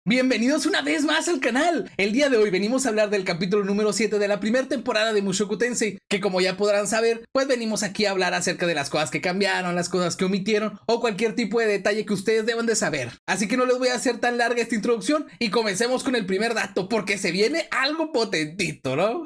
Bienvenidos una vez más al canal. El día de hoy venimos a hablar del capítulo número 7 de la primera temporada de Mushoku Tensei, que como ya podrán saber, pues venimos aquí a hablar acerca de las cosas que cambiaron, las cosas que omitieron o cualquier tipo de detalle que ustedes deban de saber. Así que no les voy a hacer tan larga esta introducción y comencemos con el primer dato, porque se viene algo potentito, ¿no?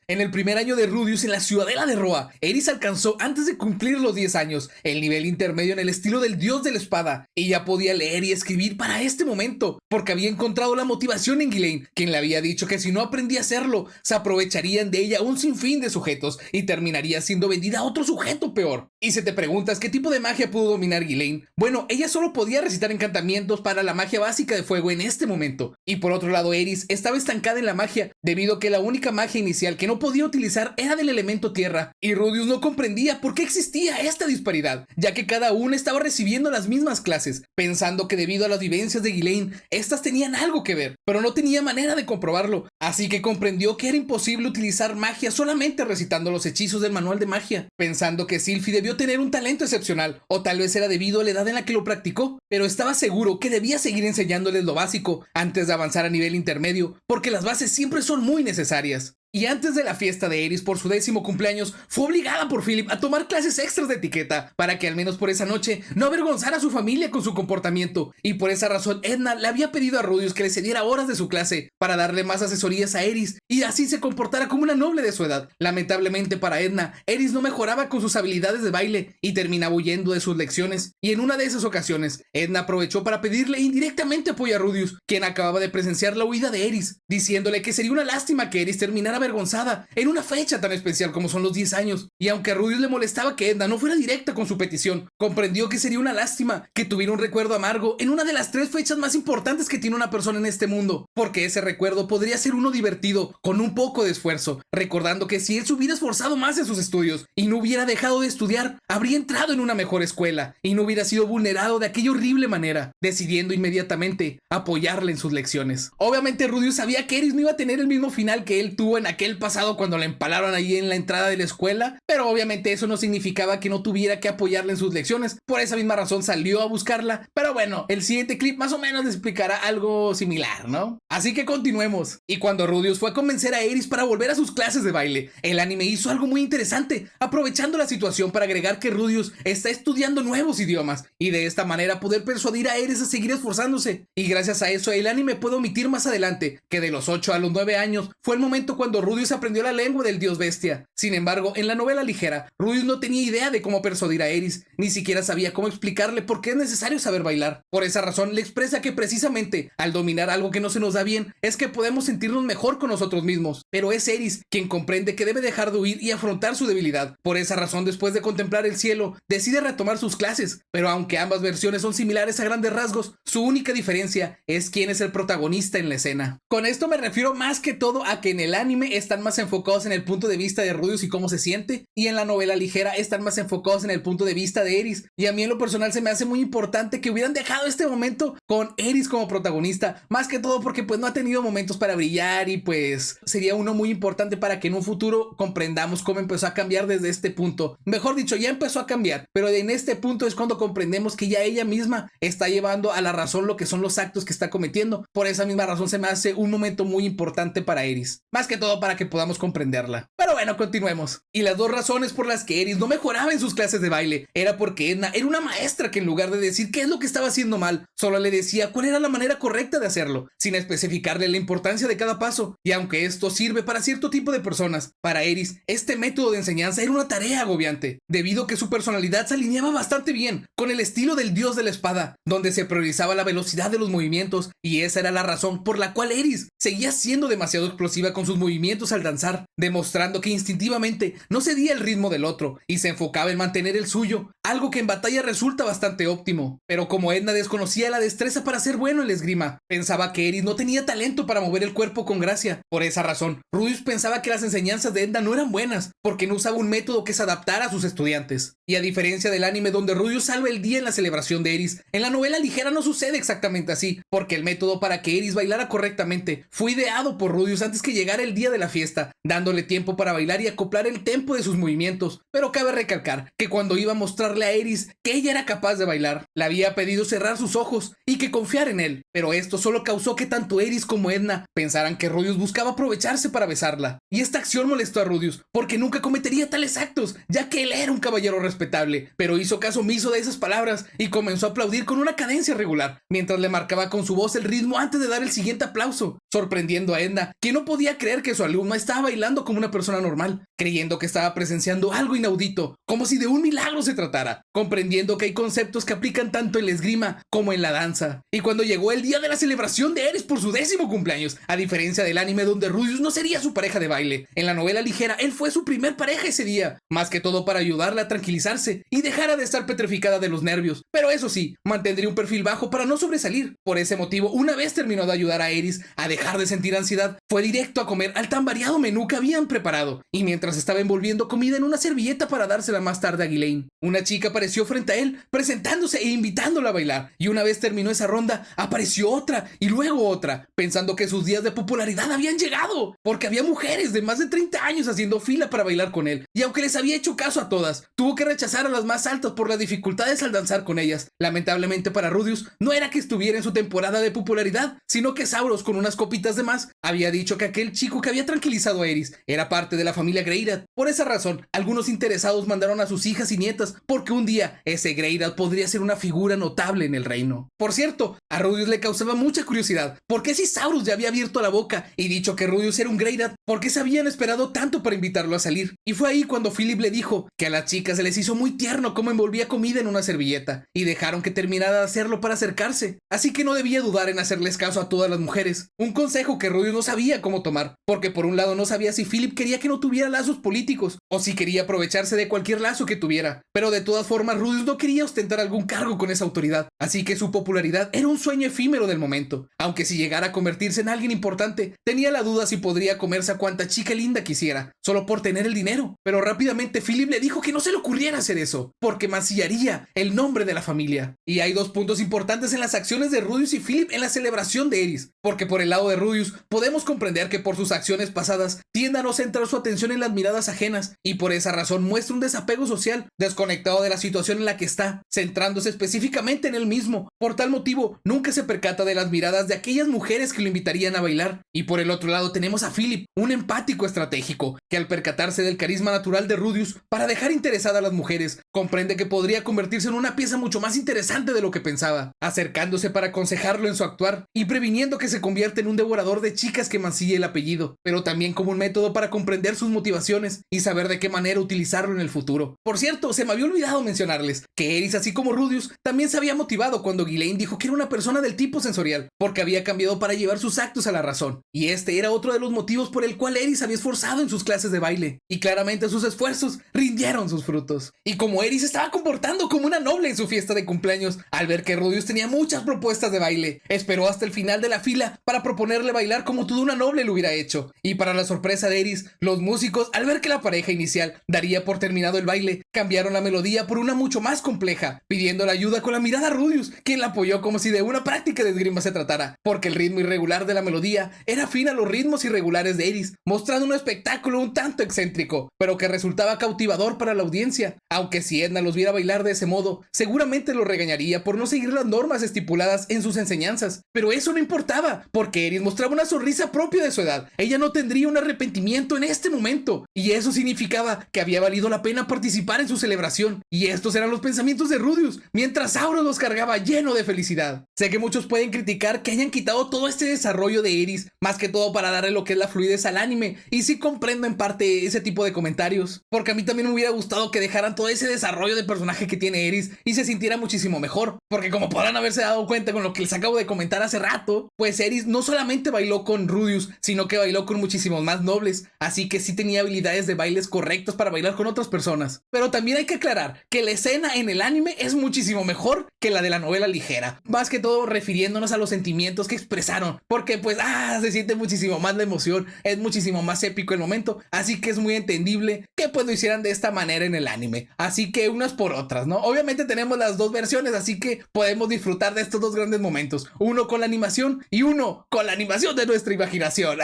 En el primer año de Rudeus en la ciudadela de Roa, Eris alcanzó antes de cumplir los 10 años el nivel intermedio en el estilo del dios de la espada y ya podía leer y escribir para este momento porque había encontrado la motivación en Ghislaine, quien le había dicho que si no aprendía a hacerlo se aprovecharían de ella un sinfín de sujetos y terminaría siendo vendida a otro sujeto peor. Y si te preguntas qué tipo de magia pudo dominar Ghislaine, bueno, ella solo podía recitar encantamientos para la magia básica de fuego en este momento. Y por otro lado, Eris estaba estancada en la magia debido a que la única magia inicial que no podía utilizar era del elemento tierra, y Rudeus no comprendía por qué existía esta disparidad, ya que cada uno estaba recibiendo las mismas clases, pensando que debido a las vivencias de Ghislaine, estas tenían algo que ver, pero no tenía manera de comprobarlo, así que comprendió que era imposible utilizar magia solamente recitando los hechizos del manual de magia, pensando que Sylphie debió tener un talento excepcional, o tal vez era debido a la edad en la que lo practicó, pero estaba seguro que debía seguir enseñándoles lo básico antes de avanzar a nivel intermedio, porque las bases siempre son muy necesarias. Y antes de la fiesta de Eris por su 10º cumpleaños, fue obligada por Philip a tomar clases extras de etiqueta para que al menos por esa noche no avergonzara a su familia con su comportamiento. Y por esa razón Edna le había pedido a Rudeus que le cediera horas de su clase para darle más asesorías a Eris y así se comportara como una noble de su edad. Lamentablemente para Edna, Eris no mejoraba con sus habilidades de baile y terminaba huyendo de sus lecciones. Y en una de esas ocasiones, Edna aprovechó para pedirle indirectamente apoyo a Rudeus, quien acababa de presenciar la huida de Eris, diciéndole que sería una lástima que Eris terminara avergonzada en una fecha tan especial como son los 10 años. Y aunque a Rudeus le molestaba que Edna no fuera directa con su petición, comprendió que sería una lástima que tuviera un recuerdo amargo en una de las 3 fechas más importantes que tiene una persona en este mundo, porque ese recuerdo podría ser uno divertido, con un poco de esfuerzo, recordando que si él se hubiera esforzado más en sus estudios y no hubiera dejado de estudiar, habría entrado en una mejor escuela y no hubiera sido vulnerado de aquella horrible manera, decidiendo inmediatamente apoyarle en sus lecciones. Obviamente Rudeus sabía que Eris no iba a tener el mismo final que él tuvo en aquel pasado cuando la empalaron ahí en la entrada de la escuela, pero obviamente eso no significaba que no tuviera que apoyarla en sus lecciones. Por esa misma razón salió a buscarla, pero bueno, el siguiente clip más o menos les explicará algo similar, ¿no? Así que continuemos. Y cuando Rudeus fue a convencer a Eris para volver a sus clases de baile, el anime hizo algo muy interesante, aprovechando la situación para agregar que Rudeus está estudiando nuevos idiomas y de esta manera poder persuadir a Eris a seguir esforzándose. Y gracias a eso el anime puede omitir más adelante que de los 8 a los 9 años fue el momento cuando Rudeus aprendió la lengua del dios bestia. Sin embargo, en la novela ligera, Rudeus no tenía idea de cómo persuadir a Eris, ni siquiera sabía cómo explicarle por qué es necesario saber bailar. Por esa razón, le expresa que precisamente al dominar algo que no se nos da bien, es que podemos sentirnos mejor con nosotros mismos. Pero es Eris quien comprende que debe dejar de huir y afrontar su debilidad. Por esa razón, después de contemplar el cielo, decide retomar sus clases. Pero aunque ambas versiones son similares a grandes rasgos, su única diferencia es quién es el protagonista en la escena. Con esto me refiero más que todo a que en el anime están más enfocados en el punto de vista de Rudeus y cómo se siente, y en la novela ligera están más enfocados en el punto de vista de Eris. Y a mí en lo personal se me hace muy importante que hubieran dejado este momento con Eris como protagonista, más que todo porque pues no ha tenido momentos para brillar y pues sería uno muy importante para que en un futuro comprendamos cómo empezó a cambiar desde este punto. Mejor dicho, ya empezó a cambiar, pero en este punto es cuando comprendemos que ya ella misma está llevando a la razón lo que son los actos que está cometiendo. Por esa misma razón se me hace un momento muy importante para Eris, más que todo para que podamos comprenderla. Pero bueno, continuemos. Y las 2 razones por las que Eris no mejoraba en sus clases de baile era porque Edna era una maestra que en lugar de decir qué es lo que estaba haciendo mal, solo le decía cuál era la manera correcta de hacerlo, sin especificarle la importancia de cada paso. Y aunque esto sirve para cierto tipo de personas, para Eris este método de enseñanza era una tarea agobiante, debido a que su personalidad se alineaba bastante bien con el estilo del dios de la espada, donde se priorizaba la velocidad de los movimientos, y esa era la razón por la cual Eris seguía siendo demasiado explosiva con sus movimientos al danzar, demostrando que instintivamente no cedía el ritmo del otro y se enfocaba en mantener el suyo, algo que en batalla resulta bastante óptimo. Pero como Edna desconocía la destreza para ser bueno en la esgrima, pensaba que Eris no tenía talento para mover el cuerpo con gracia. Por esa razón, Rudeus pensaba que las enseñanzas de Edna no eran buenas, porque no usaba un método que se adaptara a sus estudiantes. Y a diferencia del anime donde Rudeus salva el día en la celebración de Eris, en la novela ligera no sucede exactamente así, porque el método para que Eris bailara correctamente fue ideado por Rudeus antes que llegara el día de la fiesta, dándole tiempo para bailar y acoplar el tempo de sus movimientos. Pero cabe recalcar que cuando iba a mostrarle a Eris que ella era capaz de bailar, le había pedido cerrar sus ojos y que confiar en él. Pero esto solo causó que tanto Eris como Edna pensaran que Rudius buscaba aprovecharse para besarla. Y esta acción molestó a Rudius porque nunca cometería tales actos, ya que él era un caballero respetable. Pero hizo caso omiso de esas palabras y comenzó a aplaudir con una cadencia regular, mientras le marcaba con su voz el ritmo antes de dar el siguiente aplauso, sorprendiendo a Edna, que no podía creer que su alumna estaba bailando como una persona normal, creyendo que estaba presenciando algo inaudito, como si de un milagro se tratara, comprendiendo que hay conceptos que aplican tanto en la esgrima como en la danza. Y cuando llegó el día de la celebración de Eris por su 10º cumpleaños, a diferencia del anime donde Rudius no sería su pareja de baile, en la novela ligera él fue su primer pareja ese día, más que todo para ayudarla a tranquilizarse y dejara de estar petrificada de los nervios, pero eso sí, mantendría un perfil bajo para no sobresalir. Por ese motivo, una vez terminó de ayudar a Eris a dejar de sentir ansiedad, fue directo a comer al tan variado menú que habían preparado, y mientras estaba envolviendo comida en una servilleta para dársela más tarde a Ghislaine, una chica apareció frente a él, presentándose e invitándola a bailar, y una vez terminó esa ronda, apareció otra, y luego otra, pensando que sus días de popularidad habían llegado, porque había mujeres de más de 30 años haciendo fila para bailar con él, y aunque les había hecho caso a todas, tuvo que rechazar a las más altas por las dificultades al danzar con ellas. Lamentablemente para Rudius, no era que estuviera en su temporada de popularidad, sino que Sauros, con unas copitas de más, había dicho que aquel chico que había tranquilizado a Eris era parte de la familia Greyrad. Por esa razón, algunos interesados mandaron a sus hijas y nietas, porque un día ese Greyrad podría ser una figura notable en el reino. Por cierto, a Rudius le causaba mucha curiosidad, ¿por qué si Sauros ya había abierto la boca y dicho que Rudius era un Greyrad? ¿Por qué se habían esperado tanto para invitarlo a salir? Y fue ahí cuando Philip le dijo que a las chicas se les hizo muy tierno cómo envolvía comida en una servilleta, y dejaron que terminara de hacerlo para acercarse, así que no debía dudar en hacerles caso a todas las mujeres, un consejo que Rudius no sabía cómo tomar, porque por un lado no sabía si Philip quería que no tuviera lazos políticos, o si quería aprovecharse de cualquier lazo que tuviera, pero de todas formas Rudius no quería ostentar algún cargo con esa autoridad, así que su popularidad era un sueño efímero del momento, aunque si llegara a convertirse en alguien importante, tenía la duda si podría comerse a cuanta chica linda quisiera, solo por tener el dinero, pero rápidamente Philip le dijo que no se le ocurriera hacer eso, porque mancillaría el nombre de la familia. Y hay dos puntos importantes en las acciones de Rudius y Philip en la celebración de Eris, porque por el lado de Rudius podemos comprender que por sus acciones pasadas tiende a no centrar su atención en las miradas ajenas, y por esa razón muestra un desapego social, desconectado de la situación en la que está, centrándose específicamente en él mismo. Por tal motivo, nunca se percata de las miradas de aquellas mujeres que lo invitarían a bailar. Y por el otro lado tenemos a Philip, un empático estratégico, que al percatarse del carisma natural de Rudius para dejar interesada a las mujeres, comprende que podría convertirse en una pieza mucho más interesante de lo que pensaba, acercándose para aconsejarlo en su actuar y previniendo que se convierta en un devorador de chicas que mancille el apellido, pero también como un método para comprender sus motivaciones y saber de qué manera utilizarlo en el futuro. Por cierto, se me había olvidado mencionarles que Eris, así como Rudius, también se había motivado cuando Ghislaine dijo que era una persona del tipo sensorial, porque había cambiado para llevar sus actos a la razón, y este era otro de los motivos por el cual Eris había esforzado en sus clases de baile, y claramente sus esfuerzos rindieron sus frutos. Y como Eris estaba comportando como una noble en su fiesta de cumpleaños, al ver que Rudius tenía muchas propuestas de baile, esperó hasta el final de la fila para proponerle bailar como toda una noble lo hubiera hecho. Y para la sorpresa de Eris, los músicos, al ver que la pareja inicial daría por terminado el baile, cambiaron la melodía por una mucho más compleja, pidiendo la ayuda con la mirada a Rudius, quien la apoyó como si de una práctica de esgrima se tratara, porque el ritmo irregular de la melodía era afín a los ritmos irregulares de Eris, mostrando un espectáculo un tanto excéntrico, pero que resultaba cautivador para la audiencia, aunque si Edna los viera bailar de ese modo, seguramente lo regañaría por no seguir las normas estipuladas en sus enseñanzas, pero eso no importaba, porque Eris mostraba una sonrisa propia de su edad. Ella no tendría un arrepentimiento en este momento, y eso significaba que había valido la pena participar en su celebración, y estos eran los pensamientos de Rudius, mientras Sauros los cargaba lleno de felicidad. Sé que muchos pueden criticar que hayan quitado todo este desarrollo de Eris, más que todo para darle lo que es la fluidez al anime, y sí comprendo en parte ese tipo de comentarios, porque a mí también me hubiera gustado que dejaran todo ese desarrollo de personaje que tiene Eris y se sintiera muchísimo mejor, porque como podrán haberse dado cuenta con lo que les acabo de comentar hace rato, pues Eris no solamente bailó con Rudius, sino que bailó con muchísimos más nobles, así que sí tenía habilidades de bailes correctos para bailar con otras personas. Pero también hay que aclarar que la escena en el anime es muchísimo mejor que la de la novela ligera, más que todo refiriéndonos a los sentimientos que expresaron, porque pues se siente muchísimo más la emoción, es muchísimo más épico el momento, así que es muy entendible que pues lo hicieran de esta manera en el anime, así así que unas por otras, ¿no? Obviamente tenemos las dos versiones, así que podemos disfrutar de estos dos grandes momentos, uno con la animación y uno con la animación de nuestra imaginación.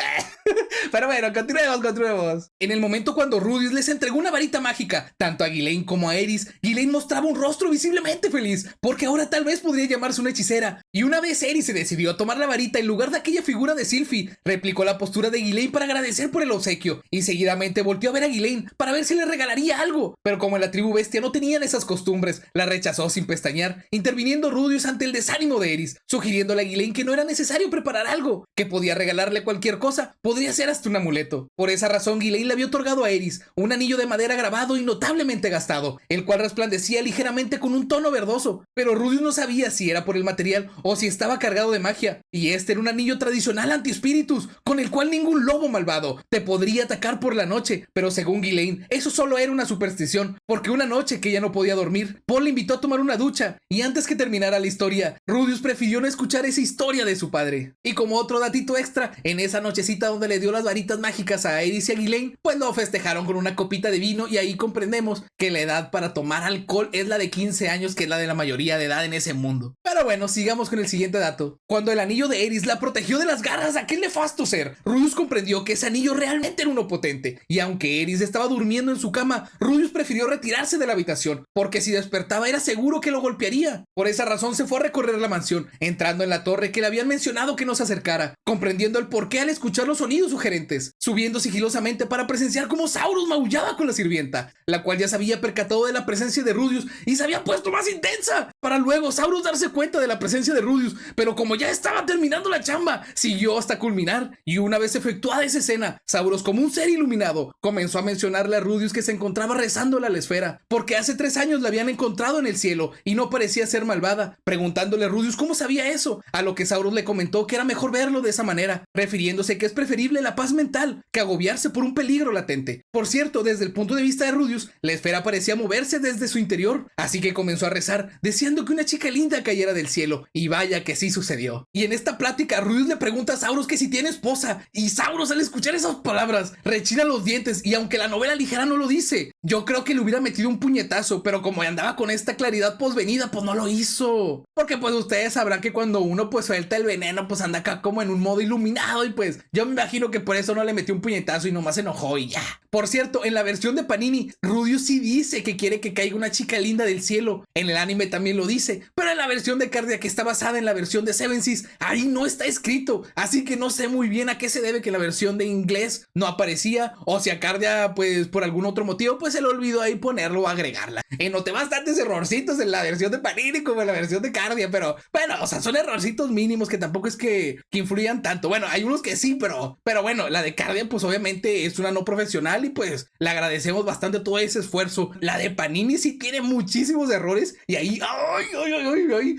Pero bueno, continuemos. En el momento cuando Rudeus les entregó una varita mágica, tanto a Ghislaine como a Aerys, Ghislaine mostraba un rostro visiblemente feliz, porque ahora tal vez podría llamarse una hechicera. Y una vez Aerys se decidió a tomar la varita en lugar de aquella figura de Sylphie, replicó la postura de Ghislaine para agradecer por el obsequio, y seguidamente volteó a ver a Ghislaine para ver si le regalaría algo. Pero como en la tribu bestia no tenían esas costumbres, la rechazó sin pestañear, interviniendo Rudeus ante el desánimo de Aerys, sugiriéndole a Ghislaine que no era necesario preparar algo, que podía regalarle cualquier cosa, podría ser hasta un amuleto. Por esa razón, Ghislaine le había otorgado a Aerys un anillo de madera grabado y notablemente gastado, el cual resplandecía ligeramente con un tono verdoso, pero Rudeus no sabía si era por el material o si estaba cargado de magia, y este era un anillo tradicional anti-espíritus, con el cual ningún lobo malvado te podría atacar por la noche, pero según Ghislaine, eso solo era una superstición, porque una noche que ella no podía dormir, Paul le invitó a tomar una ducha, y antes que terminara la historia, Rudeus prefirió no escuchar esa historia de su padre. Y como otro datito extra, en esa nochecita donde le dio las varitas mágicas a Aerys y a Ghislaine, pues lo festejaron con una copita de vino, y ahí comprendemos que la edad para tomar alcohol es la de 15 años, que es la de la mayoría de edad en ese mundo. Pero bueno, sigamos con el siguiente dato. Cuando el anillo de Aerys la protegió de las garras de aquel nefasto ser, Rudeus comprendió que ese anillo realmente era uno potente, y aunque Aerys estaba durmiendo en su cama, Rudeus prefirió retirarse de la habitación, porque si despertaba era seguro que lo golpearía. Por esa razón se fue a recorrer la mansión, entrando en la torre que le habían mencionado que no se acercara, comprendiendo el porqué al escuchar los sonidos sugerentes, subiendo sigilosamente para presenciar cómo Saurus maullaba con la sirvienta, la cual ya se había percatado de la presencia de Rudeus y se había puesto más intensa, para luego Saurus darse cuenta de la presencia de Rudeus, pero como ya estaba terminando la chamba, siguió hasta culminar, y una vez efectuada esa escena, Saurus, como un ser iluminado, comenzó a mencionarle a Rudeus que se encontraba rezándole a la esfera, porque hace 3 años la habían encontrado en el cielo y no parecía ser malvada, preguntándole a Rudeus cómo sabía eso, a lo que Saurus le comentó que era mejor verlo de esa manera, refiriéndose que es preferible la paz mental que agobiarse por un peligro latente. Por cierto, desde el punto de vista de Rudeus, la esfera parecía moverse desde su interior, así que comenzó a rezar, deseando que una chica linda cayera del cielo, y vaya que sí sucedió. Y en esta plática, Rudeus le pregunta a Saurus que si tiene esposa, y Saurus al escuchar esas palabras, rechina los dientes, y aunque la novela ligera no lo dice, yo creo que le hubiera metido un puñetazo, pero como andaba con esta claridad posvenida, pues no lo hizo. Porque pues ustedes sabrán que cuando uno pues suelta el veneno, pues anda acá como en un modo iluminado, y pues yo me imagino que por eso no le metió un puñetazo y nomás se enojó y ya. Por cierto, en la versión de Panini, Rudeus sí dice que quiere que caiga una chica linda del cielo. En el anime también lo dice, pero en la versión de Cardia, que está basada en la versión de Seven Seas, ahí no está escrito, así que no sé muy bien a qué se debe que la versión de inglés no aparecía, o si a Cardia pues por algún otro motivo pues se le olvidó ahí ponerlo o agregarla. Noté bastantes errorcitos en la versión de Panini como en la versión de Cardia, pero bueno, o sea, son errorcitos mínimos que tampoco es que influyan tanto. Bueno, hay unos que sí, pero bueno, la de Cardia pues obviamente es una no profesional y pues le agradecemos bastante todo ese esfuerzo. La de Panini sí tiene muchísimos errores y ahí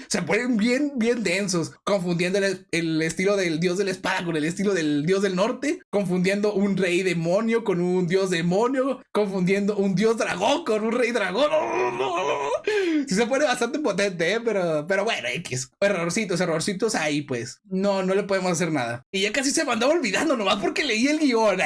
se ponen bien densos, confundiendo el estilo del dios de la espada con el estilo del dios del norte, confundiendo un rey demonio con un dios demonio, confundiendo un dios dragón con un rey dragón. Sí se pone bastante potente, pero bueno, X. Errorcitos ahí, pues. No le podemos hacer nada. Y ya casi se me andaba olvidando, nomás porque leí el guión.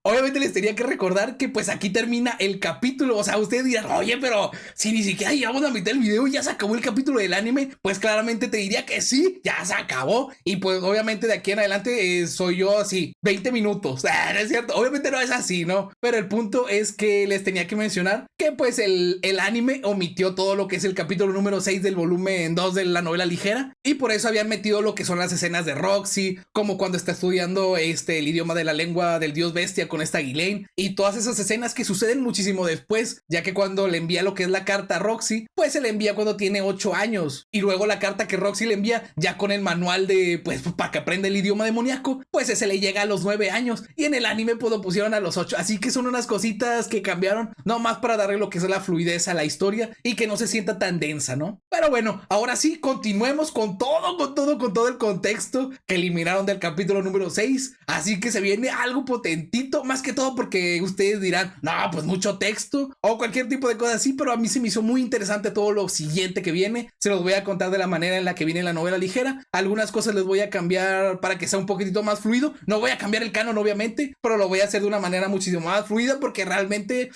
Obviamente les tenía que recordar que pues aquí termina el capítulo. O sea, ustedes dirán, oye, pero si ni siquiera llevamos la mitad del video y ya se acabó el capítulo del anime, pues claramente te diría que sí, ya se acabó. Y pues obviamente de aquí en adelante soy yo así, 20 minutos. No es cierto, obviamente no es así, ¿no? Pero el punto es que les tenía que mencionar que pues el anime omitió todo lo que es el capítulo número 6 del volumen 2 de la novela ligera, y por eso habían metido lo que son las escenas de Roxy, como cuando está estudiando el idioma de la lengua del dios bestia con esta Ghislaine, y todas esas escenas que suceden muchísimo después, ya que cuando le envía lo que es la carta a Roxy, pues se le envía cuando tiene 8 años, y luego la carta que Roxy le envía ya con el manual de pues para que aprenda el idioma demoníaco, pues ese le llega a los 9 años, y en el anime pues lo pusieron a los 8, así que son unas cositas que cambiaron, no más para darle lo que es la fluidez a la historia y que no se sienta tan densa, ¿no? Pero bueno, ahora sí, continuemos con todo el contexto que eliminaron del capítulo número 6, así que se viene algo potentito, más que todo porque ustedes dirán, no, pues mucho texto o cualquier tipo de cosa así, pero a mí se me hizo muy interesante todo lo siguiente que viene. Se los voy a contar de la manera en la que viene la novela ligera. Algunas cosas les voy a cambiar para que sea un poquitito más fluido. No voy a cambiar el canon obviamente, pero lo voy a hacer de una manera muchísimo más fluida porque realmente,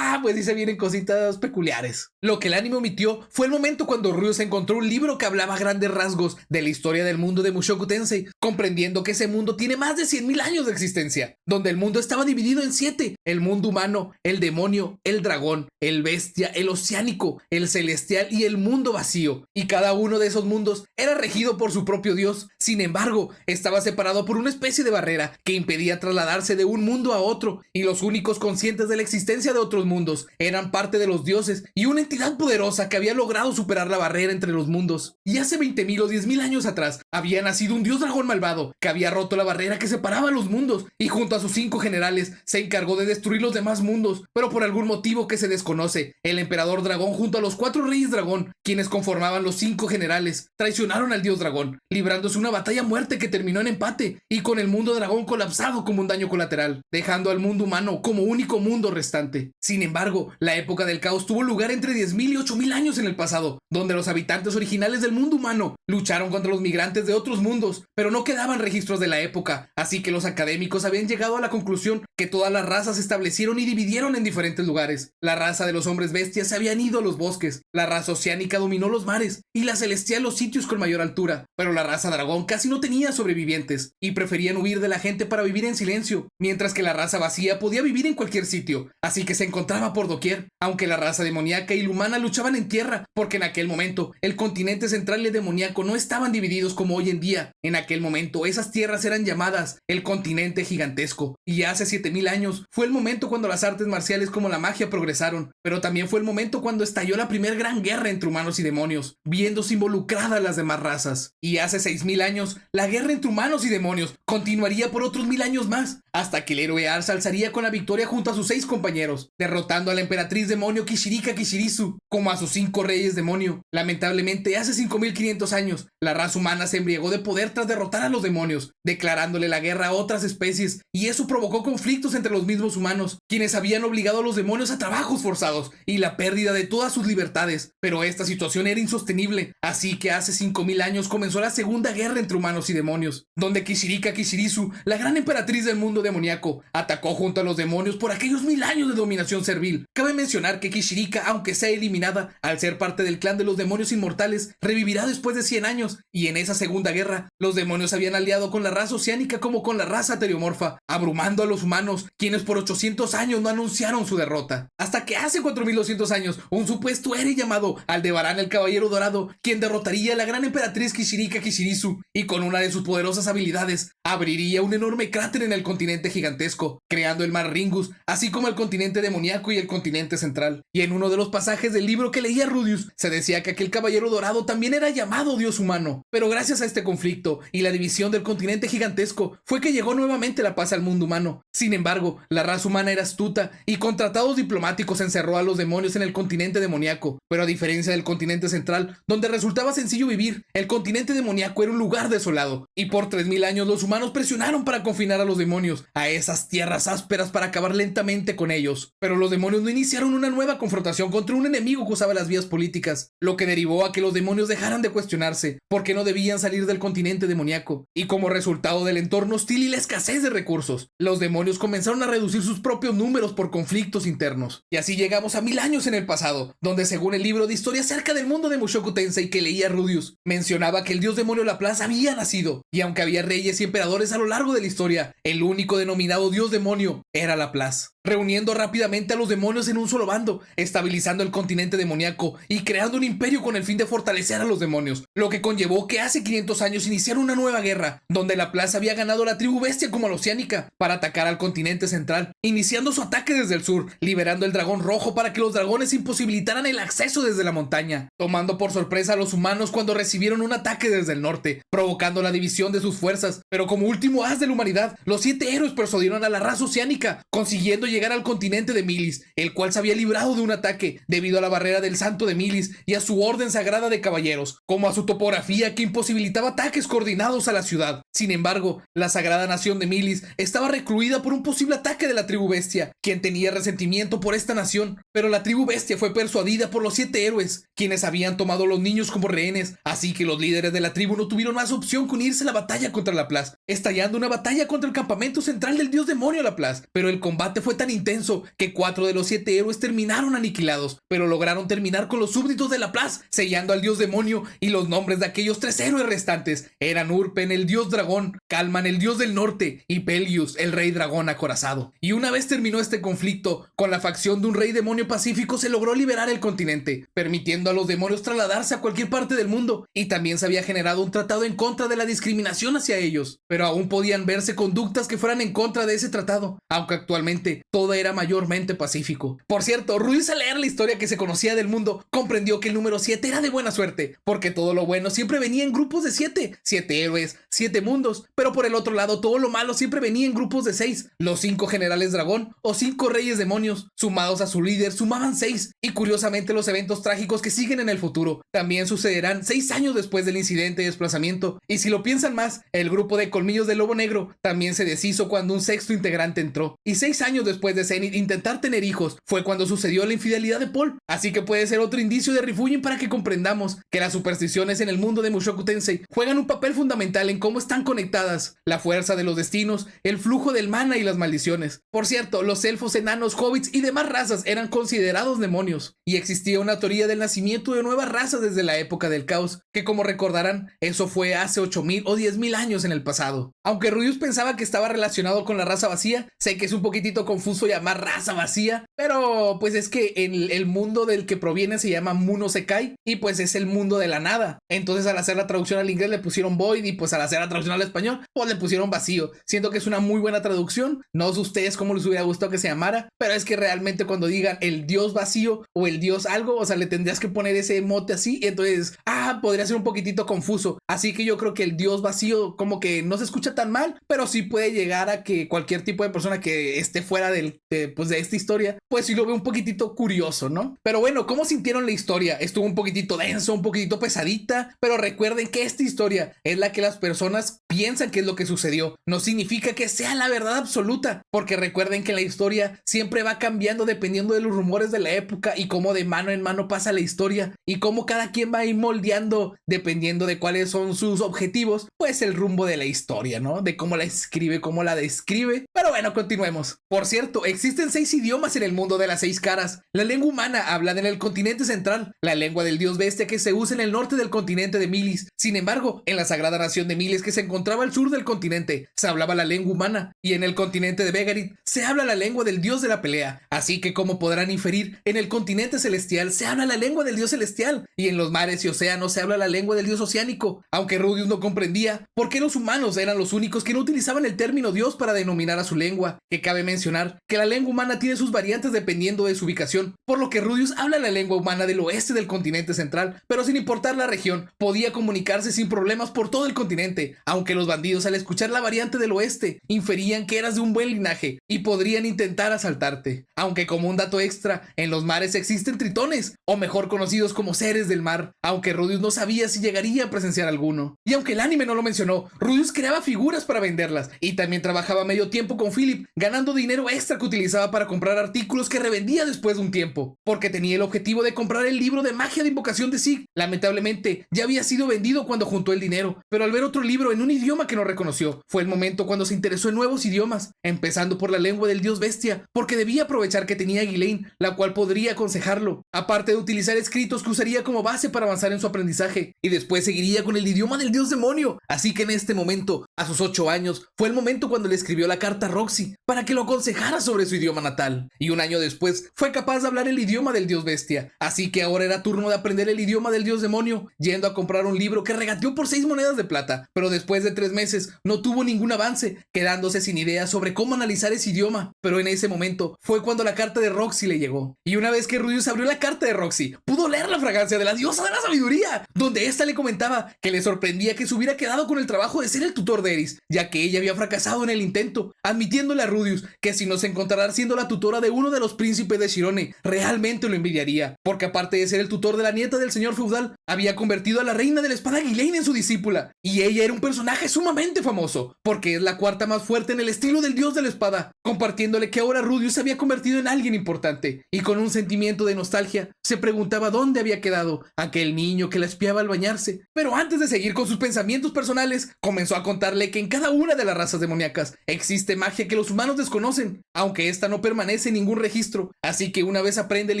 pues sí se vienen cositas peculiares. Lo que el anime omitió fue el momento cuando Ryu se encontró un libro que hablaba a grandes rasgos de la historia del mundo de Mushoku Tensei, comprendiendo que ese mundo tiene más de 100.000 años de existencia, donde el mundo estaba dividido en 7: el mundo humano, el demonio, el dragón, el bestia, el oceánico, el celestial y el mundo vacío, y cada uno de esos mundos era regido por su propio dios. Sin embargo, estaba separado por una especie de barrera que impedía trasladarse de un mundo a otro, y los únicos conscientes de la existencia de otros mundos eran parte de los dioses y una entidad poderosa que había logrado superar la barrera entre los mundos. Y hace 20.000 o 10.000 años atrás había nacido un dios dragón malvado que había roto la barrera que separaba los mundos, y junto a sus 5 generales se encargó de destruir los demás mundos, pero por algún motivo que se desconoce, el emperador dragón junto a los 4 reyes dragón, quienes conformaban los 5 generales, traicionaron al dios dragón, librándose una batalla a muerte que terminó en empate y con el mundo dragón colapsado como un daño colateral, dejando al mundo humano como único mundo restante. Sin embargo, la época del caos tuvo lugar entre 10.000 y 8.000 años en el pasado, donde los habitantes originales del mundo humano lucharon contra los migrantes de otros mundos, pero no quedaban registros de la época, así que los académicos habían llegado a la conclusión que todas las razas se establecieron y dividieron en diferentes lugares. La raza de los hombres bestias se habían ido a los bosques, la raza oceánica dominó los mares y la celestial los sitios con mayor altura, pero la raza dragón casi no tenía sobrevivientes y preferían huir de la gente para vivir en silencio, mientras que la raza vacía podía vivir en cualquier sitio, así que se encontraba por doquier, aunque la raza demoníaca y la humana luchaban en tierra, porque en aquel momento el continente central y el demoníaco no estaban divididos como hoy en día. En aquel momento esas tierras eran llamadas el continente gigantesco, y hace 7.000 años fue el momento cuando las artes marciales como la magia progresaron, pero también fue el momento cuando estalló la primera gran guerra entre humanos y demonios, viéndose involucradas las demás razas. Y hace 6.000 años, la guerra entre humanos y demonios continuaría por otros 1.000 años más, hasta que el héroe Ar se alzaría con la victoria junto a sus 6 compañeros, derrotando a la emperatriz demonio Kishirika Kishirisu, como a sus 5 reyes demonio. Lamentablemente, hace 5.500 años, la raza humana se embriagó de poder tras derrotar a los demonios, declarándole la guerra a otras especies, y eso provocó conflictos entre los mismos humanos, quienes habían obligado a los demonios a trabajos forzados y la pérdida de todas sus libertades. Pero esta situación era insostenible, así que hace 5.000 años comenzó la segunda guerra entre humanos y demonios, donde Kishirika Kishirisu, la gran emperatriz del mundo demoníaco, atacó junto a los demonios por aquellos 1.000 años de dominación servil. Cabe mencionar que Kishirika, aunque sea eliminada, al ser parte del clan de los demonios inmortales, revivirá después de 100 años, y en esa segunda guerra, los demonios habían aliado con la raza oceánica como con la raza teriomorfa, abrumando a los humanos, quienes por 800 años no anunciaron su derrota. Hasta que hace 4.200 años, un supuesto héroe llamado Aldebarán el Caballero Dorado, quien derrotaría a la gran emperatriz Kishirika Kishirisu, y con una de sus poderosas habilidades, abriría un enorme cráter en el continente gigantesco, creando el mar Ringus, así como el continente demoníaco y el continente central. Y en uno de los pasajes del libro que leía Rudius, se decía que aquel Caballero Dorado también era llamado Dios humano. Pero gracias a este conflicto y la división del continente gigantesco, fue que llegó nuevamente la paz al mundo humano. Sin embargo, la raza humana era astuta y con tratados diplomáticos encerró a los demonios en el continente demoníaco. Pero a diferencia del continente central, donde resultaba sencillo vivir, el continente demoníaco era un lugar desolado, y por 3.000 años los humanos presionaron para confinar a los demonios a esas tierras ásperas para acabar lentamente con ellos. Pero los demonios no iniciaron una nueva confrontación contra un enemigo que usaba las vías políticas, lo que derivó a que los demonios dejaran de cuestionarse por qué no debían salir del continente demoníaco, y como resultado del entorno hostil y la escasez de recursos, los demonios comenzaron a reducir sus propios números por conflictos internos. Y así llegamos a 1.000 años en el pasado, donde según el libro de historia acerca del mundo de Mushoku Tensei que leía Rudius, mencionaba que el dios demonio Laplace había nacido, y aunque había reyes y emperadores a lo largo de la historia, el único denominado dios demonio era Laplace, reuniendo rápidamente a los demonios en un solo bando, estabilizando el continente demoníaco y creando un imperio con el fin de fortalecer a los demonios, lo que conllevó que hace 500 años iniciara una nueva guerra, donde Laplace había ganado a la tribu bestia como a la oceánica para atacar al continente central, iniciando su ataque desde el sur, liberando el dragón rojo para que los dragones imposibilitaran el acceso desde la montaña, tomando por sorpresa a los humanos cuando recibieron un ataque desde el norte, provocando la división de sus fuerzas. Pero como último as de la humanidad, los 7 héroes persuadieron a la raza oceánica, consiguiendo llegar al continente de Milis, el cual se había librado de un ataque debido a la barrera del santo de Milis y a su orden sagrada de caballeros, como a su topografía que imposibilitaba ataques coordinados a la ciudad. Sin embargo, la sagrada nación de Milis estaba recluida por un posible ataque de la tribu bestia, quien tenía resentimiento por esta nación, pero la tribu bestia fue persuadida por los 7 héroes, quienes habían tomado a los niños como rehenes, así que los líderes de la tribu no tuvieron más opción que unirse a la batalla contra Laplace, estallando una batalla contra el campamento central del dios demonio Laplace, pero el combate fue tan intenso que 4 de los 7 héroes terminaron aniquilados, pero lograron terminar con los súbditos de Laplace, sellando al dios demonio, y los nombres de aquellos 3 héroes restantes eran Urpen, el dios dragón, Calman, el dios del norte, y Pelius, el rey dragón acorazado. Y una vez terminó este conflicto, con la facción de un rey demonio pacífico se logró liberar el continente, permitiendo a los demonios trasladarse a cualquier parte del mundo, y también se había generado un tratado en contra de la discriminación hacia ellos, pero aún podían verse conductas que fueran en contra de ese tratado, aunque actualmente todo era mayormente pacífico. Por cierto, Ruiz, al leer la historia que se conocía del mundo, comprendió que el número 7 era de buena suerte, porque todo lo bueno siempre venía en grupos de 7 héroes, 7 mundos, pero por el otro lado todo lo malo siempre venía en grupos de 6, los 5 generales dragón o 5 reyes demonios, sumados a su líder sumaban 6, y curiosamente los eventos trágicos que siguen en el futuro también sucederán 6 años después del incidente de desplazamiento, y si lo piensan más, el grupo de colmillos del lobo negro también se deshizo cuando un 6º integrante entró, y 6 años después de Zenith intentar tener hijos fue cuando sucedió la infidelidad de Paul, así que puede ser otro indicio de Rifujin para que comprendamos que las supersticiones en el mundo de Mushoku Tensei juegan un papel fundamental en cómo están conectadas la fuerza de los destinos, el flujo del mana y las maldiciones. Por cierto, los elfos, enanos, hobbits y demás razas eran considerados demonios, y existía una teoría del nacimiento de nuevas razas desde la época del caos, que como recordarán, eso fue hace 8000 o 10.000 años en el pasado. Aunque Ruius pensaba que estaba relacionado con la raza vacía, sé que es un poquitito confuso llamar raza vacía, pero pues es que el mundo del que proviene se llama Muno Sekai, y pues es el mundo de la nada. Entonces al hacer la traducción al inglés le pusieron void, y pues al hacer la traducción al español pues le pusieron vacío. Siento que es una muy buena traducción, no sé ustedes cómo les hubiera gustado que se llamara, pero es que realmente cuando digan el dios vacío o el dios algo, o sea, le tendrías que poner ese mote así, entonces podría ser un poquitito confuso. Así que yo creo que el dios vacío como que no se escucha tan mal, pero sí puede llegar a que cualquier tipo de persona que esté fuera de esta historia, pues sí lo ve un poquitito curioso, ¿no? Pero bueno, ¿cómo sintieron la historia? Estuvo un poquitito denso, un poquitito pesadita, pero recuerden que esta historia es la que las personas piensan que es lo que sucedió. No significa que sea la verdad absoluta, porque recuerden que la historia siempre va cambiando dependiendo de los rumores de la época y cómo de mano en mano pasa la historia y cómo cada quien va a ir moldeando dependiendo de cuáles son sus objetivos, pues el rumbo de la historia, ¿no? De cómo la escribe, cómo la describe. Pero bueno, continuemos. Por cierto, existen 6 idiomas en el mundo de las 6 caras. La lengua humana hablada en el continente central, la lengua del dios bestia que se usa en el norte del continente de Milis. Sin embargo, en la sagrada nación de Milis que se encontraba al sur del continente, se hablaba la lengua humana, y en el continente de Begarit se habla la lengua del dios de la pelea. Así que como podrán inferir, en el continente celestial se habla la lengua del dios celestial, y en los mares y océanos se habla la lengua del dios oceánico, aunque Rudius no comprendía por qué los humanos eran los únicos que no utilizaban el término dios para denominar a su lengua, que cabe mencionar que la lengua humana tiene sus variantes dependiendo de su ubicación, por lo que Rudius habla la lengua humana del oeste del continente central, pero sin importar la región, podía comunicarse sin problemas por todo el continente, aunque los bandidos al escuchar la variante del oeste inferían que eras de un buen linaje y podrían intentar asaltarte. Aunque como un dato extra, en los mares existen tritones, o mejor conocidos como seres del mar, aunque Rudius no sabía si llegaría a presenciar alguno. Y aunque el anime no lo mencionó, Rudius creaba figuras para venderlas, y también trabajaba medio tiempo con Philip, ganando dinero extra que utilizaba para comprar artículos que revendía después de un tiempo, porque tenía el objetivo de comprar el libro de magia de invocación de Sig. Lamentablemente, ya había sido vendido cuando juntó el dinero, pero al ver otro libro en un idioma que no reconoció, fue el momento cuando se interesó en nuevos idiomas, empezando por la lengua del dios bestia, porque debía aprovechar que tenía a Ghislaine, la cual podría aconsejarlo, aparte de utilizar escritos que usaría como base para avanzar en su aprendizaje, y después seguiría con el idioma del dios demonio. Así que en este momento, a sus 8 años, fue el momento cuando le escribió la carta a Roxy para que lo aconsejara sobre su idioma natal, y un año después fue capaz de hablar el idioma del dios bestia, así que ahora era turno de aprender el idioma del dios demonio, yendo a comprar un libro que regateó por 6 monedas de plata, pero después de 3 meses no tuvo ningún avance, quedándose sin idea sobre cómo analizar ese idioma. Pero en ese momento fue cuando la carta de Roxy le llegó, y una vez que Rudius abrió la carta de Roxy, pudo leer la fragancia de la diosa de la sabiduría, donde ésta le comentaba que le sorprendía que se hubiera quedado con el trabajo de ser el tutor de Eris, ya que ella había fracasado en el intento, admitiéndole a Rudius que si no se encontrara siendo la tutora de uno de los príncipes de Shirone, realmente lo envidiaría, porque aparte de ser el tutor de la nieta del señor feudal, había convertido a la reina de la espada Ghislaine en su discípula, y ella era un personaje sumamente famoso, porque es la cuarta más fuerte en el estilo del dios de la espada, compartiéndole que ahora Rudius se había convertido en alguien importante, y con un sentimiento de nostalgia, se preguntaba dónde había quedado aquel niño que la espiaba al bañarse. Pero antes de seguir con sus pensamientos personales, comenzó a contarle que en cada una de las razas demoníacas existe magia magia que los humanos desconocen, aunque esta no permanece en ningún registro, así que una vez aprende el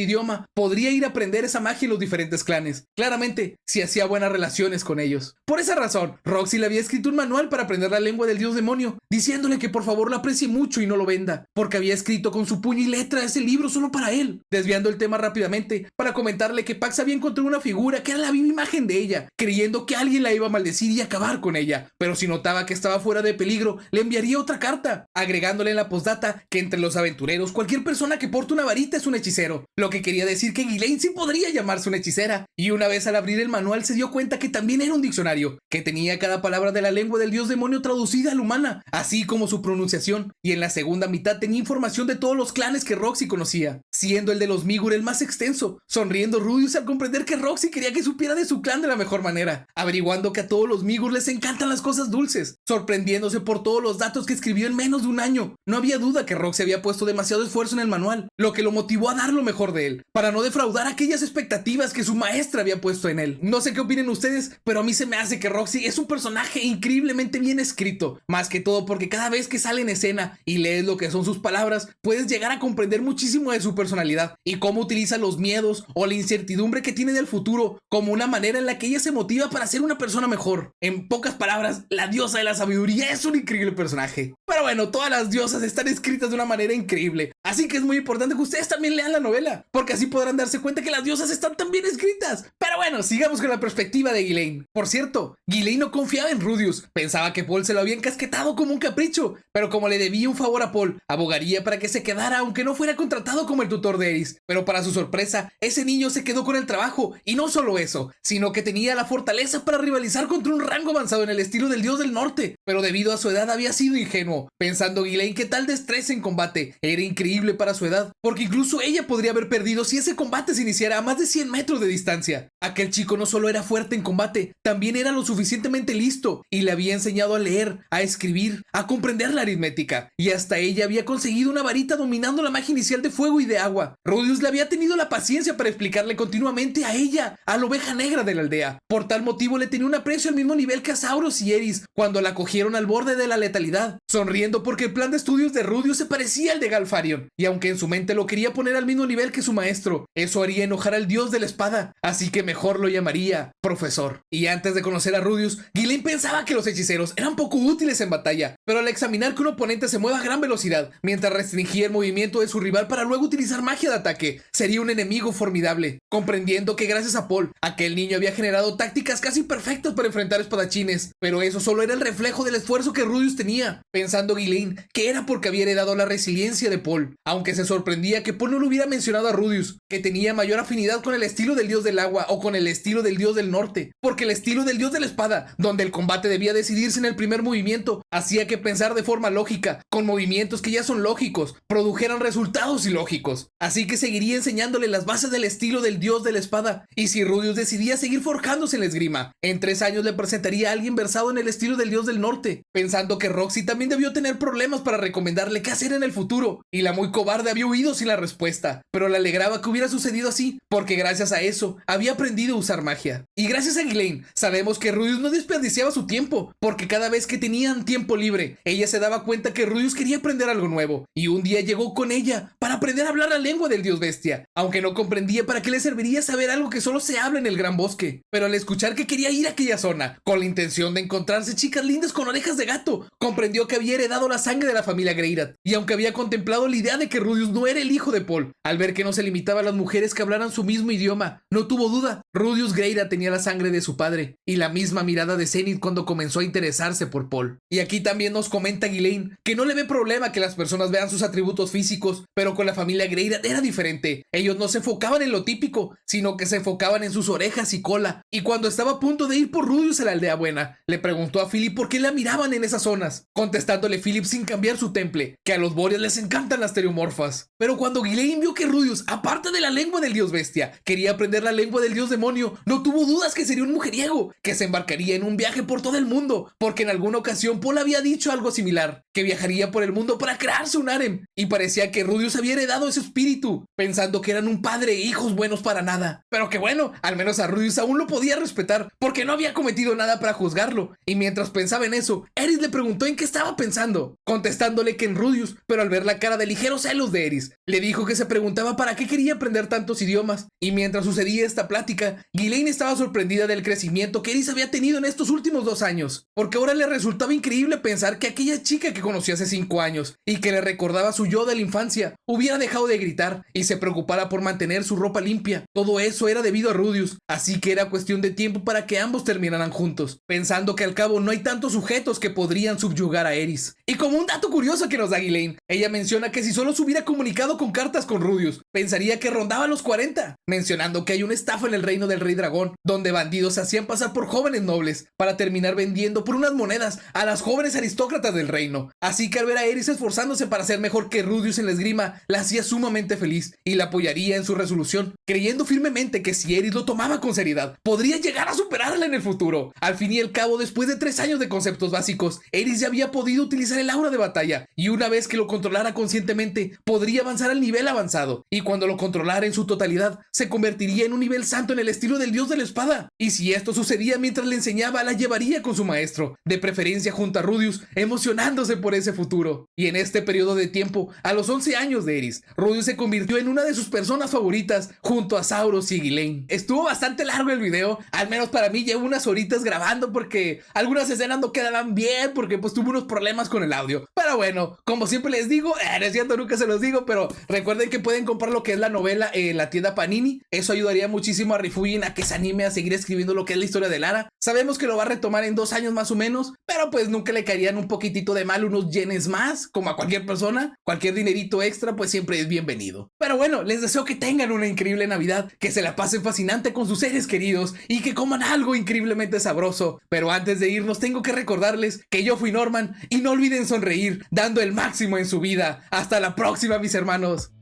idioma, podría ir a aprender esa magia en los diferentes clanes, claramente, si hacía buenas relaciones con ellos. Por esa razón, Roxy le había escrito un manual para aprender la lengua del dios demonio, diciéndole que por favor lo aprecie mucho y no lo venda, porque había escrito con su puño y letra ese libro solo para él, desviando el tema rápidamente para comentarle que Pax había encontrado una figura que era la viva imagen de ella, creyendo que alguien la iba a maldecir y acabar con ella, pero si notaba que estaba fuera de peligro, le enviaría otra carta, agregándole en la postdata que entre los aventureros cualquier persona que porte una varita es un hechicero, lo que quería decir que Ghislaine sí podría llamarse una hechicera, y una vez al abrir el manual se dio cuenta que también era un diccionario, que tenía cada palabra de la lengua del dios demonio traducida al humana, así como su pronunciación, y en la segunda mitad tenía información de todos los clanes que Roxy conocía, siendo el de los Migur el más extenso, sonriendo Rudius al comprender que Roxy quería que supiera de su clan de la mejor manera, averiguando que a todos los Migur les encantan las cosas dulces, sorprendiéndose por todos los datos que escribió en menos de un año. No había duda que Roxy había puesto demasiado esfuerzo en el manual, lo que lo motivó a dar lo mejor de él, para no defraudar aquellas expectativas que su maestra había puesto en él. No sé qué opinen ustedes, pero a mí se me hace que Roxy es un personaje increíblemente bien escrito, más que todo porque cada vez que sale en escena y lees lo que son sus palabras, puedes llegar a comprender muchísimo de su personalidad y cómo utiliza los miedos o la incertidumbre que tiene del futuro como una manera en la que ella se motiva para ser una persona mejor. En pocas palabras, la diosa de la sabiduría es un increíble personaje. Pero bueno, todas las diosas están escritas de una manera increíble, así que es muy importante que ustedes también lean la novela, porque así podrán darse cuenta que las diosas están tan bien escritas. Pero bueno, sigamos con la perspectiva de Ghislaine. Por cierto, Ghislaine no confiaba en Rudius, pensaba que Paul se lo había encasquetado como un capricho, pero como le debía un favor a Paul, abogaría para que se quedara aunque no fuera contratado como el tutor de Eris. Pero para su sorpresa, ese niño se quedó con el trabajo, y no solo eso, sino que tenía la fortaleza para rivalizar contra un rango avanzado en el estilo del dios del norte, pero debido a su edad había sido ingenuo, pensando Ghislaine que tal destreza en combate era increíble para su edad, porque incluso ella podría haber perdido si ese combate se iniciara a más de 100 metros de distancia. Aquel chico no solo era fuerte en combate, también era lo suficientemente listo, y le había enseñado a leer, a escribir, a comprender la aritmética, y hasta ella había conseguido una varita dominando la magia inicial de fuego y de agua. Rudius le había tenido la paciencia para explicarle continuamente a ella, a la oveja negra de la aldea. Por tal motivo le tenía un aprecio al mismo nivel que a Sauros y Eris cuando la cogieron al borde de la letalidad, sonriendo porque el plan de estudios de Rudius se parecía al de Galfarion, y aunque en su mente lo quería poner al mismo nivel que su maestro, eso haría enojar al dios de la espada, así que mejor lo llamaría profesor. Y antes de conocer a Rudius, Ghislaine pensaba que los hechiceros eran poco útiles en batalla, pero al examinar que un oponente se mueva a gran velocidad, mientras restringía el movimiento de su rival para luego utilizar magia de ataque, sería un enemigo formidable, comprendiendo que gracias a Paul, aquel niño había generado tácticas casi perfectas para enfrentar espadachines, pero eso solo era el reflejo del esfuerzo que Rudius tenía, pensando Ghislaine que era porque había heredado la resiliencia de Paul, aunque se sorprendía que Paul no le hubiera mencionado a Rudius, que tenía mayor afinidad con el estilo del dios del agua o con el estilo del dios del norte, porque el estilo del dios de la espada, donde el combate debía decidirse en el primer movimiento, hacía que pensar de forma lógica, con movimientos que ya son lógicos, produjeran resultados ilógicos, así que seguiría enseñándole las bases del estilo del dios de la espada, y si Rudius decidía seguir forjándose en la esgrima, en 3 años le presentaría a alguien versado en el estilo del dios del norte, pensando que Roxy también debió tener problemas para recomendarle qué hacer en el futuro, y la muy cobarde había huido sin la respuesta, pero le alegraba que hubiera sucedido así, porque gracias a eso había aprendido a usar magia. Y gracias a Ghislaine, sabemos que Rudius no desperdiciaba su tiempo, porque cada vez que tenían tiempo libre, ella se daba cuenta que Rudius quería aprender algo nuevo, y un día llegó con ella para aprender a hablar la lengua del dios bestia, aunque no comprendía para qué le serviría saber algo que solo se habla en el gran bosque, pero al escuchar que quería ir a aquella zona, con la intención de encontrarse chicas lindas con orejas de gato, comprendió que había heredado la sangre de la familia Greirat, y aunque había contemplado la idea de que Rudius no era el hijo de Paul, al ver que no se limitaba a las mujeres que hablaran su mismo idioma, no tuvo duda, Rudius Greirat tenía la sangre de su padre, y la misma mirada de Zenith cuando comenzó a interesarse por Paul. Y aquí también nos comenta Ghislaine que no le ve problema que las personas vean sus atributos físicos, pero con la familia Greirat era diferente, ellos no se enfocaban en lo típico, sino que se enfocaban en sus orejas y cola, y cuando estaba a punto de ir por Rudius a la aldea buena, le preguntó a Philip por qué la miraban en esas zonas, contestándole Philip sin cambiar su temple, que a los Boreas les encantan las stereomorfas. Pero cuando Ghislaine vio que Rudius, aparte de la lengua del dios bestia, quería aprender la lengua del dios demonio, no tuvo dudas que sería un mujeriego, que se embarcaría en un viaje por todo el mundo, porque en alguna ocasión Paul había dicho algo similar, que viajaría por el mundo para crearse un harem, y parecía que Rudius había heredado ese espíritu, pensando que eran un padre e hijos buenos para nada. Pero que bueno, al menos a Rudius aún lo podía respetar, porque no había cometido nada para juzgarlo. Y mientras pensaba en eso, Eris le preguntó en qué estaba pensando, contestándole que en Rudius, pero al ver la cara de ligeros celos de Eris, le dijo que se preguntaba para qué quería aprender tantos idiomas. Y mientras sucedía esta plática, Ghislaine estaba sorprendida del crecimiento que Eris había tenido en estos últimos 2 años, porque ahora le resultaba increíble pensar que aquella chica que conoció hace 5 años y que le recordaba su yo de la infancia hubiera dejado de gritar y se preocupara por mantener su ropa limpia. Todo eso era debido a Rudius, así que era cuestión de tiempo para que ambos terminaran juntos, pensando que al cabo no hay tantos sujetos que podrían subyugar a Eris. Y como un dato curioso que nos da Ghislaine, ella menciona que si solo se hubiera comunicado con cartas con Rudius, pensaría que rondaba los 40, mencionando que hay una estafa en el reino del rey dragón, donde bandidos se hacían pasar por jóvenes nobles para terminar vendiendo por unas monedas a las jóvenes aristócratas del reino. Así que al ver a Eris esforzándose para ser mejor que Rudius en la esgrima, la hacía sumamente feliz y la apoyaría en su resolución, creyendo firmemente que si Eris lo tomaba con seriedad, podría llegar a superarla en el futuro. Al fin y al cabo, después de 3 años de conceptos básicos, Eris ya había podido utilizar el aura de batalla, y una vez que lo controlara conscientemente, podría avanzar al nivel avanzado, y cuando lo controlara en su totalidad, se convertiría en un nivel santo en el estilo del dios de la espada. Y si esto sucedía mientras le enseñaba, la llevaría con su maestro, de preferencia junto a Rudius, emocionándose por ese futuro. Y en este periodo de tiempo, a los 11 años de Eris, Rudius se convirtió en una de sus personas favoritas junto a Sauros y Ghislaine. Estuvo bastante largo el video, al menos para mí. Llevo unas horitas grabando porque algunas escenas no quedaban bien, porque pues tuve unos problemas con el audio. Pero bueno, como siempre les digo, no es cierto, nunca se los digo, pero recuerden que pueden comprar lo que es la novela en la tienda Panini. Eso ayudaría muchísimo a Rifujin a que se anime a seguir escribiendo lo que es la historia de Lara. Sabemos que lo va a retomar en 2 años más o menos, pero pues nunca le caerían un poquitito de mal unos yenes más, como a cualquier persona. Cualquier dinerito extra pues siempre es bienvenido. Pero bueno, les deseo que tengan una increíble Navidad, que se la pasen fascinante con sus seres queridos y que coman algo increíblemente sabroso. Pero antes de irnos tengo que recordarles que yo fui Norman y no olviden sonreír, dando el máximo en su vida. Hasta la próxima, mis hermanos.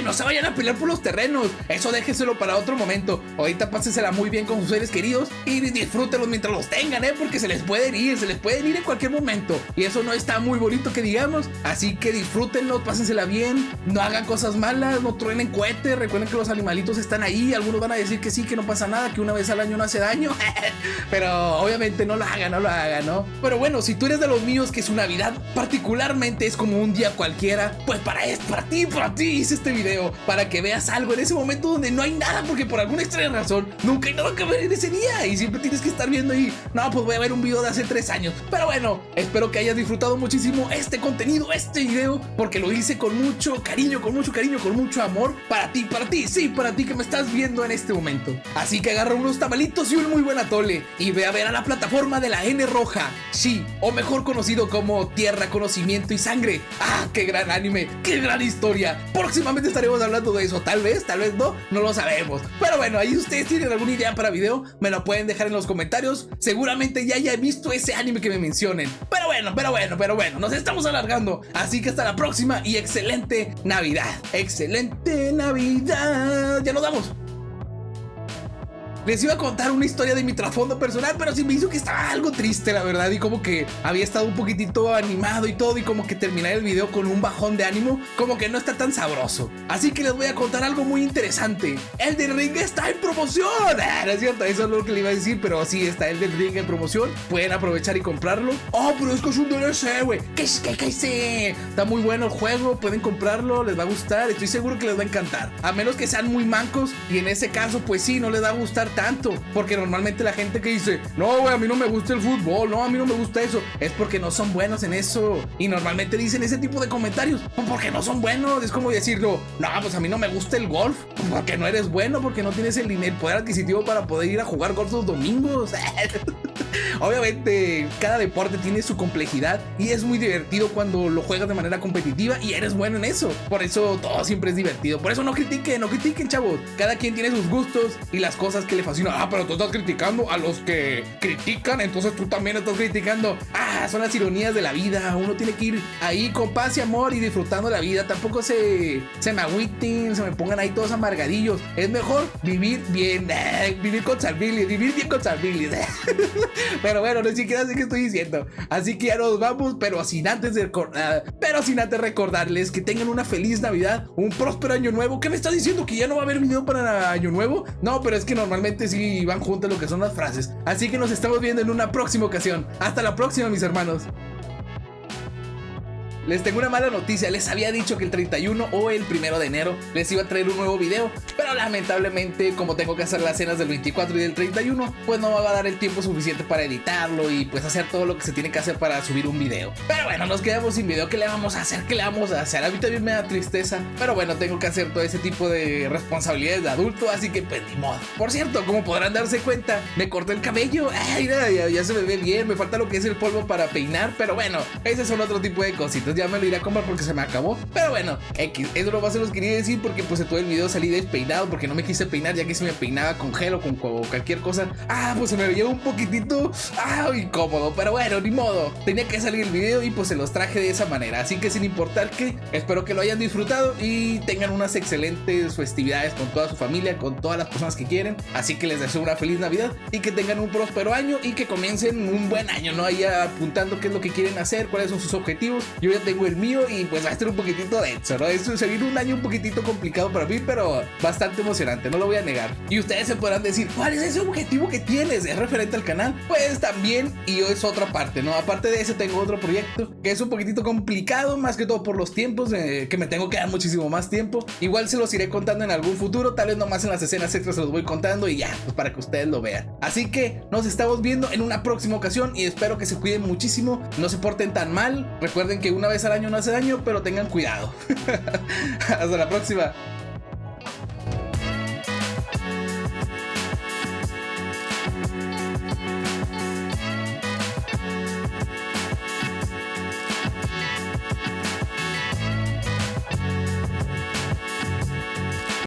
No se vayan a pelear por los terrenos, eso déjenselo para otro momento. Ahorita pásensela muy bien con sus seres queridos y disfrútenlos mientras los tengan, porque se les pueden ir en cualquier momento. Y eso no está muy bonito que digamos, así que disfrútenlos, pásensela bien, no hagan cosas malas, no truenen cohetes. Recuerden que los animalitos están ahí, algunos van a decir que sí, que no pasa nada, que una vez al año no hace daño. Pero obviamente no lo hagan, ¿no? Pero bueno, si tú eres de los míos que su Navidad particularmente es como un día cualquiera, pues para ti hice este video, para que veas algo en ese momento donde no hay nada, porque por alguna extraña razón nunca hay nada que ver en ese día y siempre tienes que estar viendo ahí, no, pues voy a ver un video de hace 3 años. Pero bueno, espero que hayas disfrutado muchísimo este contenido, este video, porque lo hice con mucho cariño, con mucho amor para ti, sí, para ti que me estás viendo en este momento. Así que agarra unos tamalitos y un muy buen atole y ve a ver a la plataforma de la N roja, sí, o mejor conocido como Tierra, Conocimiento y Sangre. Qué gran anime, qué gran historia. Próximamente estaremos hablando de eso, tal vez no lo sabemos. Pero bueno, ahí ustedes tienen alguna idea para video, me lo pueden dejar en los comentarios. Seguramente ya haya visto ese anime que me mencionen. Pero bueno, nos estamos alargando. Así que hasta la próxima y excelente Navidad. Excelente Navidad. Ya nos vamos. Les iba a contar una historia de mi trasfondo personal, pero sí me hizo que estaba algo triste, la verdad, y como que había estado un poquitito animado y todo, y como que terminar el video con un bajón de ánimo, como que no está tan sabroso. Así que les voy a contar algo muy interesante. Elden Ring está en promoción. No es cierto, eso es lo que le iba a decir, pero sí está Elden Ring en promoción. Pueden aprovechar y comprarlo. Pero es que es un DLC, güey. ¿Qué? Está muy bueno el juego, pueden comprarlo, les va a gustar, estoy seguro que les va a encantar. A menos que sean muy mancos, y en ese caso, pues sí, no les va a gustar tanto, porque normalmente la gente que dice, no, güey, a mí no me gusta el fútbol, no, a mí no me gusta eso, es porque no son buenos en eso. Y normalmente dicen ese tipo de comentarios porque no son buenos. Es como decirlo, no, pues a mí no me gusta el golf, porque no eres bueno, porque no tienes el poder adquisitivo para poder ir a jugar golf los domingos. Obviamente cada deporte tiene su complejidad y es muy divertido cuando lo juegas de manera competitiva y eres bueno en eso. Por eso todo siempre es divertido. Por eso no critiquen, chavos. Cada quien tiene sus gustos y las cosas que le fascinan. Pero tú estás criticando a los que critican, entonces tú también estás criticando. Son las ironías de la vida. Uno tiene que ir ahí con paz y amor y disfrutando la vida. Tampoco se me agüiten, se me pongan ahí todos amargadillos. Es mejor vivir bien, vivir con Sarbilis, vivir bien con Sarbilis. Pero bueno, ni siquiera sé qué estoy diciendo. Así que ya nos vamos, pero sin antes recordarles que tengan una feliz Navidad, un próspero año nuevo. ¿Qué me estás diciendo? ¿Que ya no va a haber video para año nuevo? No, pero es que normalmente sí van juntas lo que son las frases. Así que nos estamos viendo en una próxima ocasión. Hasta la próxima, mis hermanos. Les tengo una mala noticia, les había dicho que el 31 o el 1 de enero les iba a traer un nuevo video, pero lamentablemente como tengo que hacer las cenas del 24 y del 31, pues no me va a dar el tiempo suficiente para editarlo y pues hacer todo lo que se tiene que hacer para subir un video. Pero bueno, nos quedamos sin video, ¿qué le vamos a hacer? ¿Qué le vamos a hacer? A mí también me da tristeza, pero bueno, tengo que hacer todo ese tipo de responsabilidades de adulto, así que pues ni modo. Por cierto, como podrán darse cuenta, me corté el cabello, ay, ya se me ve bien, me falta lo que es el polvo para peinar, pero bueno, ese son otro tipo de cositas. Ya me lo iré a comprar porque se me acabó. Pero bueno, X, eso nomás se los quería decir porque pues en todo el video salí despeinado porque no me quise peinar, ya que si me peinaba con gel o con cualquier cosa, pues se me veía un poquitito incómodo, pero bueno, ni modo, tenía que salir el video y pues se los traje de esa manera. Así que sin importar que, espero que lo hayan disfrutado y tengan unas excelentes festividades con toda su familia, con todas las personas que quieren. Así que les deseo una feliz Navidad y que tengan un próspero año y que comiencen un buen año, ¿no? Ahí apuntando qué es lo que quieren hacer, cuáles son sus objetivos. Yo ya tengo el mío y pues va a estar un poquitito denso, ¿no? Esto se viene un año un poquitito complicado para mí, pero bastante emocionante, no lo voy a negar. Y ustedes se podrán decir, ¿cuál es ese objetivo que tienes? ¿Es referente al canal? Pues también, y es otra parte, ¿no? Aparte de ese tengo otro proyecto que es un poquitito complicado, más que todo por los tiempos, que me tengo que dar muchísimo más tiempo. Igual se los iré contando en algún futuro, tal vez nomás en las escenas extras se los voy contando y ya, pues para que ustedes lo vean. Así que nos estamos viendo en una próxima ocasión y espero que se cuiden muchísimo, no se porten tan mal, recuerden que una vez al año no hace daño, pero tengan cuidado. Hasta la próxima.